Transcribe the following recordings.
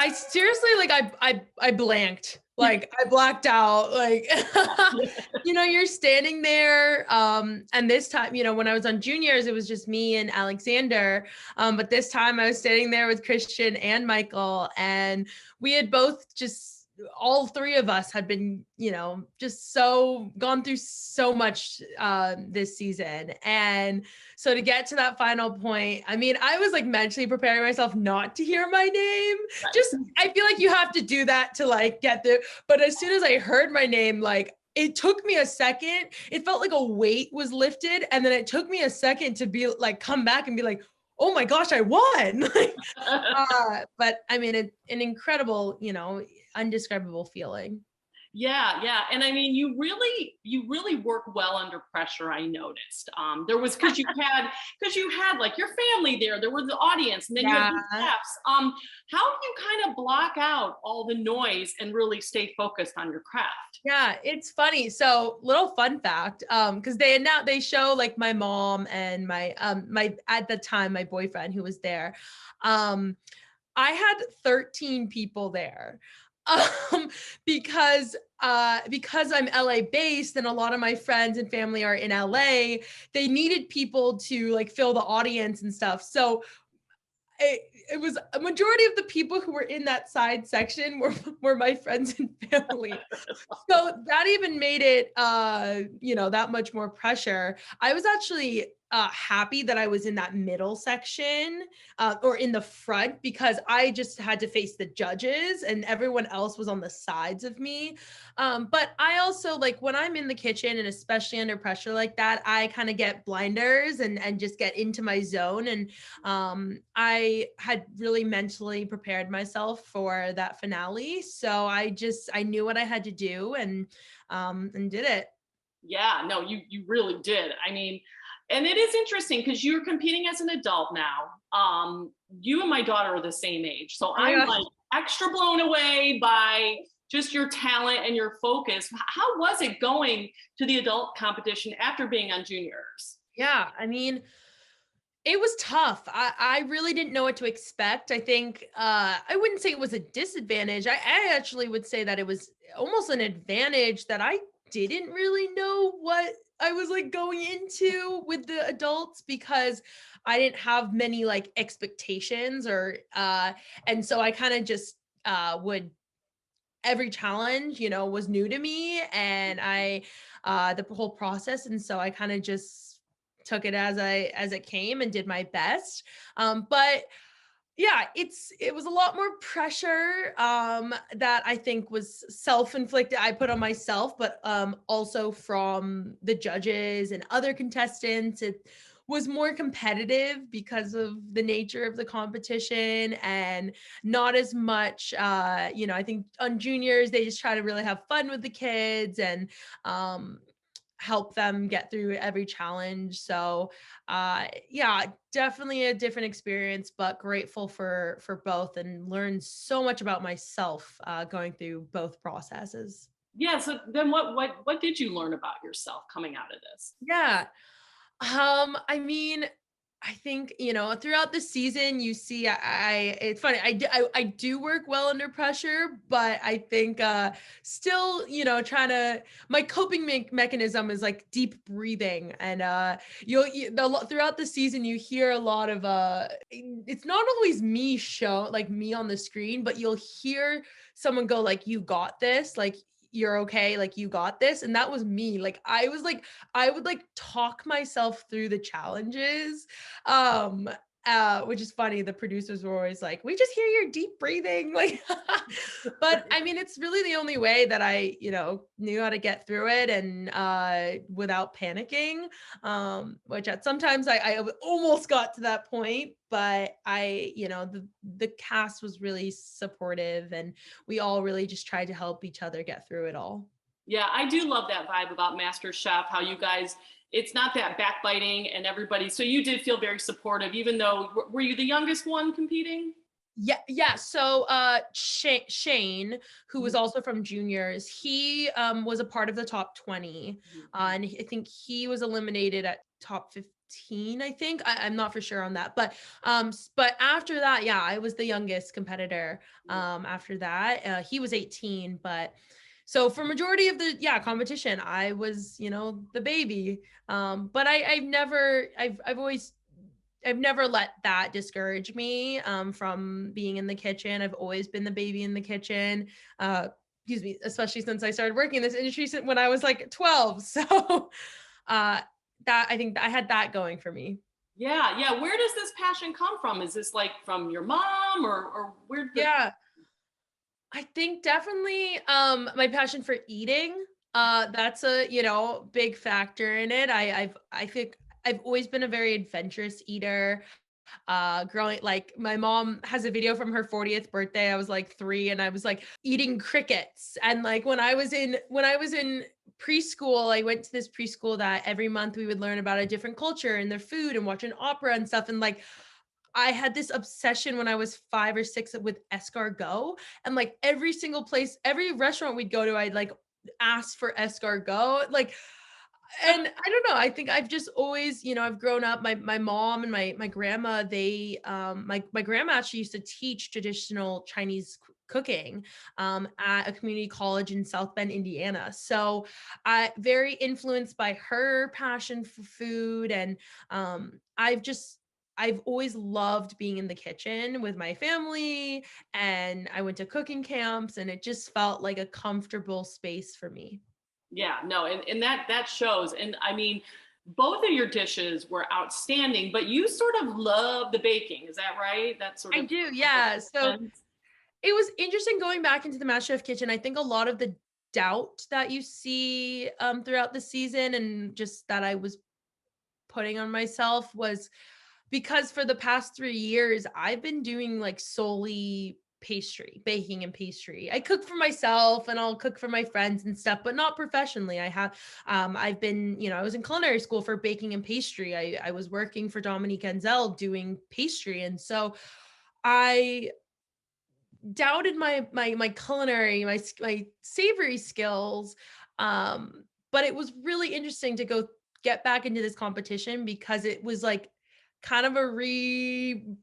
I seriously, like, I blanked, like, I blacked out, like, you're standing there, and this time, when I was on juniors, it was just me and Alexander, but this time I was standing there with Christian and Michael, and we had both just all three of us had been, just so gone through so much this season. And so to get to that final point, I mean, I was like mentally preparing myself not to hear my name. Just, I feel like you have to do that to like get there. But as soon as I heard my name, like it took me a second. It felt like a weight was lifted. And then it took me a second to be like, come back and be like, oh my gosh, I won. But I mean, an incredible, undescribable feeling. Yeah, yeah. And I mean, you really work well under pressure, I noticed. There was because you had like your family there, there was the audience, and then you had the Yeah. chefs. How do you kind of block out all the noise and really stay focused on your craft? Yeah, it's funny. So little fun fact, because they show like my mom and my at the time my boyfriend who was there. Um, I had 13 people there. Um, because I'm LA based and a lot of my friends and family are in LA, they needed people to like fill the audience and stuff. So it was a majority of the people who were in that side section were my friends and family. So that even made it that much more pressure. I was actually happy that I was in that middle section or in the front because I just had to face the judges and everyone else was on the sides of me. But I also like when I'm in the kitchen and especially under pressure like that, I kind of get blinders and just get into my zone. And I had really mentally prepared myself for that finale. So I knew what I had to do and did it. Yeah, no, you really did. I mean, and it is interesting because you're competing as an adult now. You and my daughter are the same age, so Oh my I'm gosh. like extra blown away by just your talent and your focus. How was it going to the adult competition after being on juniors? Yeah, I mean, it was tough. I really didn't know what to expect. I think I wouldn't say it was a disadvantage. I actually would say that it was almost an advantage that I didn't really know what I was like going into with the adults because I didn't have many like expectations or and so I kind of just would every challenge, was new to me and I the whole process and so I kind of just took it as it came and did my best. But yeah, it was a lot more pressure that I think was self-inflicted. I put on myself, but also from the judges and other contestants. It was more competitive because of the nature of the competition and not as much I think on juniors they just try to really have fun with the kids and um help them get through every challenge. So yeah, definitely a different experience, but grateful for both and learned so much about myself going through both processes. Yeah. So then, what did you learn about yourself coming out of this? Yeah. I mean, I think, throughout the season you see it's funny. I do work well under pressure, but I think still, trying to my coping mechanism is like deep breathing and throughout the season you hear a lot of it's not always me on the screen, but you'll hear someone go like you got this, like you're okay, like you got this. And that was me. Like I would like talk myself through the challenges. Um, which is funny. The producers were always like, we just hear your deep breathing. Like, but I mean, it's really the only way that I, knew how to get through it and without panicking. Which at sometimes I almost got to that point, but the cast was really supportive and we all really just tried to help each other get through it all. Yeah, I do love that vibe about MasterChef, how you guys, it's not that backbiting and everybody. So you did feel very supportive, even though, were you the youngest one competing? Yeah, yeah. So Shane, who was Mhm. also from juniors, he was a part of the top 20. Mhm. And I think he was eliminated at top 15 18, I think. I'm not for sure on that, but after that, yeah, I was the youngest competitor. After that, he was 18, but so for majority of the competition, I was, the baby. But I've never let that discourage me from being in the kitchen. I've always been the baby in the kitchen. Uh, excuse me, especially since I started working in this industry when I was like 12. So uh, that I think I had that going for me. Yeah, yeah. Where does this passion come from? Is this like from your mom, or where the Yeah, I think definitely my passion for eating. That's a, big factor in it. I think I've always been a very adventurous eater. Growing, like, my mom has a video from her 40th birthday. I was like 3 and I was like eating crickets. And like when I was in preschool, I went to this preschool that every month we would learn about a different culture and their food and watch an opera and stuff. And like I had this obsession when I was 5 or 6 with escargot, and like every single place, every restaurant we'd go to, I'd like ask for escargot. Like, and I don't know, I think I've just always, I've grown up, my mom and my grandma, my grandma actually used to teach traditional Chinese cooking at a community college in South Bend, Indiana. So I very influenced by her passion for food. And I've always loved being in the kitchen with my family, and I went to cooking camps, and it just felt like a comfortable space for me. Yeah, no, and that shows. And I mean, both of your dishes were outstanding, but you sort of love the baking. Is that right? That sort I of do, yeah. So it was interesting going back into the MasterChef kitchen. I think a lot of the doubt that you see throughout the season and just that I was putting on myself was because for the past 3 years, I've been doing like solely pastry, baking and pastry. I cook for myself and I'll cook for my friends and stuff, but not professionally. I've been, I was in culinary school for baking and pastry. I was working for Dominique Enzel doing pastry. And so I doubted my culinary, my savory skills. But it was really interesting to go get back into this competition because it was like kind of a revival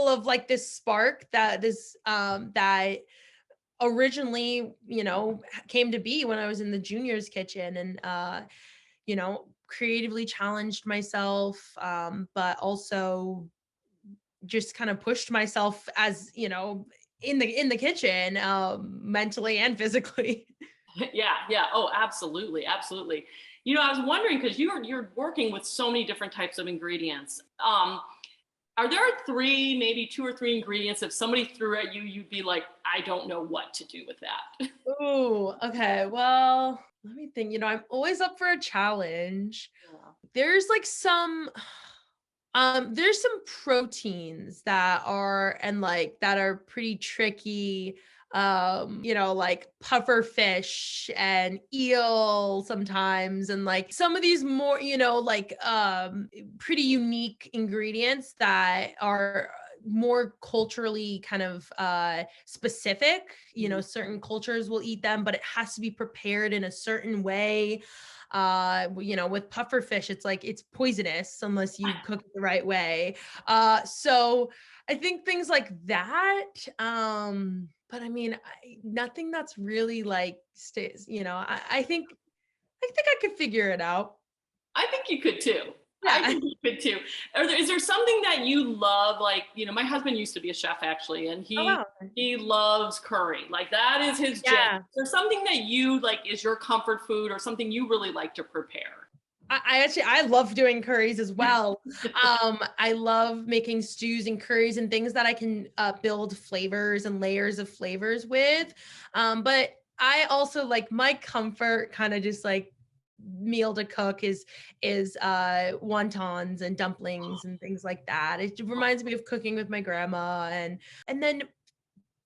of like this spark that originally, came to be when I was in the juniors kitchen. And creatively challenged myself, but also just kind of pushed myself as, in the kitchen, mentally and physically. yeah, yeah. Oh, absolutely, absolutely. You know, I was wondering because you're working with so many different types of ingredients. Are there three, maybe two or three ingredients if somebody threw at you, you'd be like, I don't know what to do with that? Ooh, okay. Well, let me think. I'm always up for a challenge. Yeah. There's like there's some proteins that are pretty tricky. Like puffer fish and eel sometimes, and like some of these more, pretty unique ingredients that are more culturally kind of specific. Mhm. Certain cultures will eat them, but it has to be prepared in a certain way. With puffer fish, it's like it's poisonous unless you cook it the right way. So I think things like that. But I mean, nothing that's really like stays, I think I could figure it out. I think you could too. I Yeah. think you could too. Is there something that you love? Like, you know, my husband used to be a chef actually, and Oh wow. he loves curry. Like that is his jam. Yeah. Is there something that you like is your comfort food or something you really like to prepare? I love doing curries as well. I love making stews and curries and things that I can build flavors and layers of flavors with. But I also like my comfort kind of just like meal to cook is wontons and dumplings and things like that. It reminds me of cooking with my grandma. And then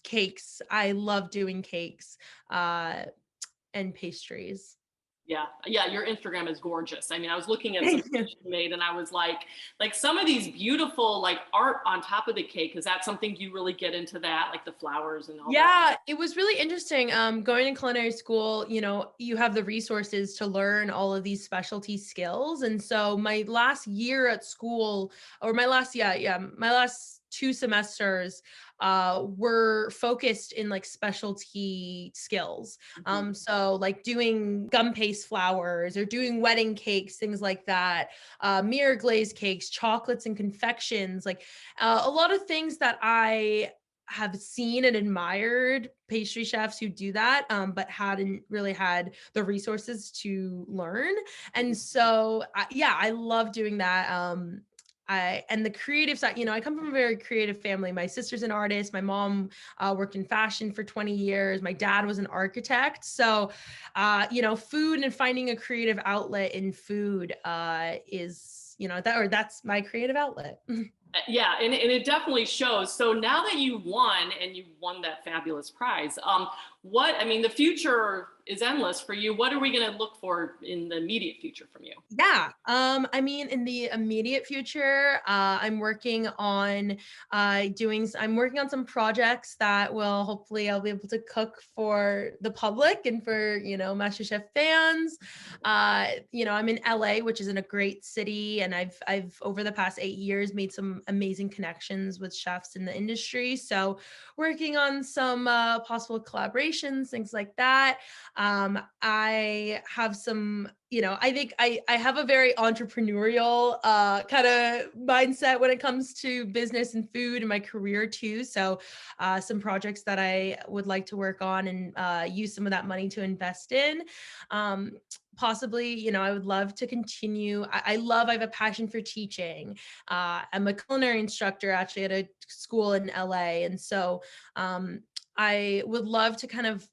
cakes. I love doing cakes and pastries. Yeah, yeah, your Instagram is gorgeous. I mean, I was looking at some Thank you. pictures you made, and I was like some of these beautiful like art on top of the cake. Is that something you really get into that, like the flowers and all that? Yeah, it was really interesting. Going to culinary school, you know, you have the resources to learn all of these specialty skills. And so my last year at school, or my last 2 semesters were focused in like specialty skills. Mhm. So like doing gum paste flowers or doing wedding cakes, things like that, mirror glaze cakes, chocolates and confections, like a lot of things that I have seen and admired pastry chefs who do that, but hadn't really had the resources to learn. And so, yeah, I love doing that. And the creative side, you know, I come from a very creative family. My sister's an artist. My mom worked in fashion for 20 years. My dad was an architect. So, you know, food and finding a creative outlet in food is, you know, that's my creative outlet. Yeah, and it definitely shows. So now that you won and you won that fabulous prize, what, I mean, the future is endless for you. What are we going to look for in the immediate future from you? Yeah. I mean, in the immediate future, I'm working on some projects that will hopefully I'll be able to cook for the public and for, you know, MasterChef fans. You know, I'm in LA, which is in a great city, and I've over the past 8 years made some amazing connections with chefs in the industry. So working on some possible collaborations, things like that. I have some, you know, I think I have a very entrepreneurial kind of mindset when it comes to business and food in my career too. So some projects that I would like to work on and use some of that money to invest in. Um, Possibly, you know, I would love to continue. I have a passion for teaching. I'm a culinary instructor actually at a school in LA. And so I would love to kind of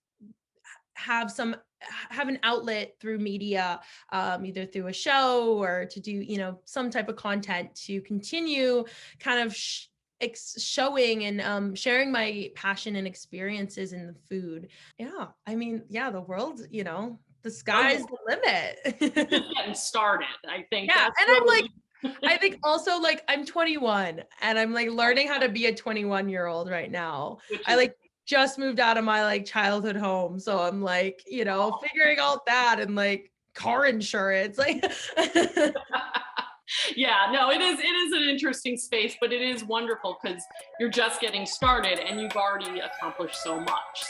have some have an outlet through media, either through a show or to do, you know, some type of content to continue kind of showing and sharing my passion and experiences in the food. Yeah, I mean, yeah, the world, you know, the Oh, sky's the you're limit. just getting started. I think Yeah, that's and I'm like, really, I think also like I'm 21 and I'm like learning how to be a 21-year-old right now. which I is, like just moved out of my like childhood home. So I'm like, you know, figuring out that and like car insurance. Like yeah, no, it is an interesting space, but it is wonderful because you're just getting started and you've already accomplished so much.